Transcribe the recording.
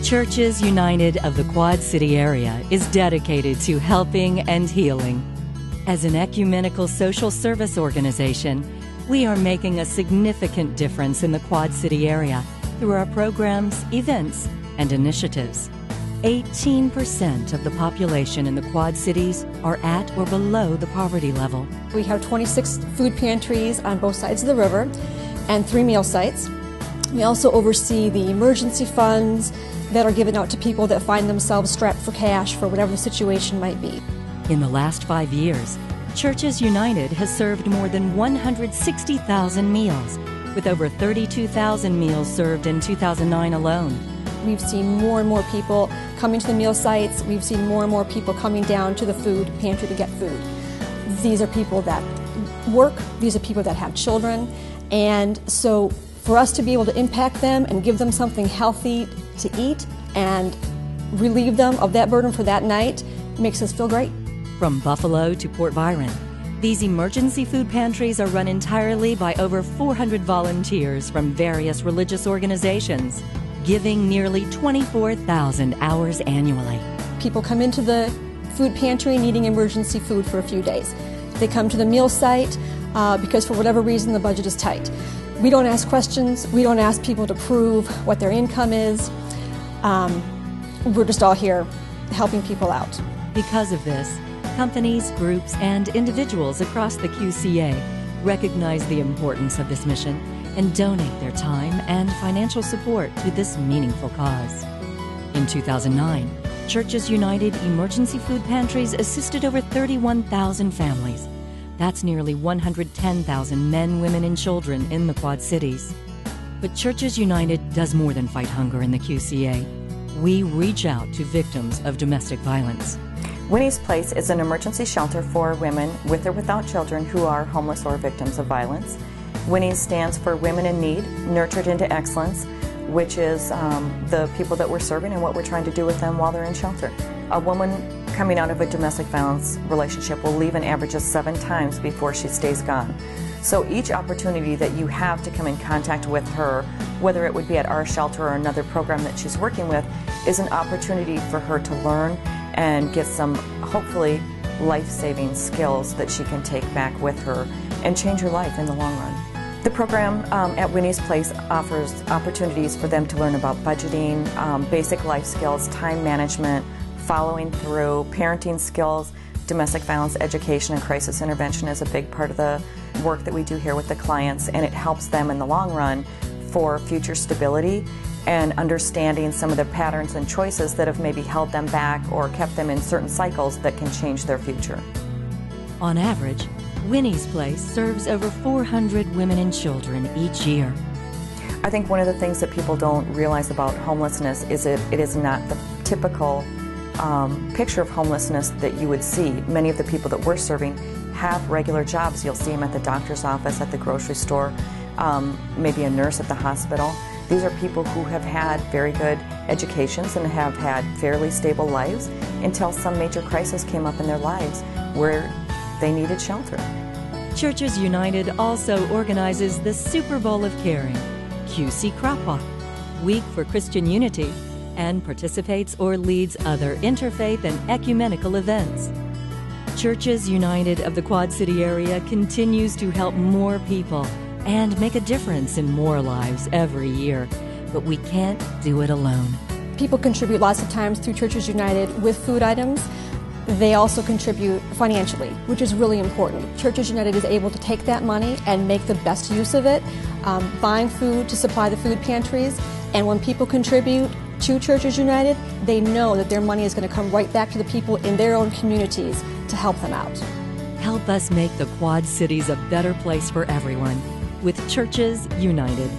Churches United of the Quad City area is dedicated to helping and healing. As an ecumenical social service organization, we are making a significant difference in the Quad City area through our programs, events, and initiatives. 18% of the population in the Quad Cities are at or below the poverty level. We have 26 food pantries on both sides of the river and 3 meal sites. We also oversee the emergency funds that are given out to people that find themselves strapped for cash for whatever the situation might be. In the last 5 years, Churches United has served more than 160,000 meals, with over 32,000 meals served in 2009 alone. We've seen more and more people coming to the meal sites. We've seen more and more people coming down to the food pantry to get food. These are people that work, these are people that have children, and so for us to be able to impact them and give them something healthy to eat and relieve them of that burden for that night makes us feel great. From Buffalo to Port Byron, these emergency food pantries are run entirely by over 400 volunteers from various religious organizations, giving nearly 24,000 hours annually. People come into the food pantry needing emergency food for a few days. They come to the meal site because for whatever reason the budget is tight. We don't ask questions. We don't ask people to prove what their income is. We're just all here helping people out. Because of this, companies, groups, and individuals across the QCA recognize the importance of this mission and donate their time and financial support to this meaningful cause. In 2009, Churches United Emergency Food Pantries assisted over 31,000 families. That's nearly 110,000 men, women, and children in the Quad Cities. But Churches United does more than fight hunger in the QCA. We reach out to victims of domestic violence. Winnie's Place is an emergency shelter for women with or without children who are homeless or victims of violence. Winnie's stands for Women in Need, Nurtured into Excellence, which is the people that we're serving and what we're trying to do with them while they're in shelter. A woman coming out of a domestic violence relationship will leave an average of 7 times before she stays gone. So each opportunity that you have to come in contact with her, whether it would be at our shelter or another program that she's working with, is an opportunity for her to learn and get some, hopefully, life-saving skills that she can take back with her and change her life in the long run. The program at Winnie's Place offers opportunities for them to learn about budgeting, basic life skills, time management, following through, parenting skills, domestic violence education, and crisis intervention is a big part of the work that we do here with the clients, and it helps them in the long run for future stability and understanding some of the patterns and choices that have maybe held them back or kept them in certain cycles that can change their future. On average, Winnie's Place serves over 400 women and children each year. I think one of the things that people don't realize about homelessness is it is not the typical picture of homelessness that you would see. Many of the people that we're serving have regular jobs. You'll see them at the doctor's office, at the grocery store, maybe a nurse at the hospital. These are people who have had very good educations and have had fairly stable lives until some major crisis came up in their lives where they needed shelter. Churches United also organizes the Super Bowl of Caring, QC Crop Walk, Week for Christian Unity, and participates or leads other interfaith and ecumenical events. Churches United of the Quad City area continues to help more people and make a difference in more lives every year, but we can't do it alone. People contribute lots of times through Churches United with food items. They also contribute financially, which is really important. Churches United is able to take that money and make the best use of it, buying food to supply the food pantries. And when people contribute to Churches United, they know that their money is going to come right back to the people in their own communities to help them out. Help us make the Quad Cities a better place for everyone with Churches United.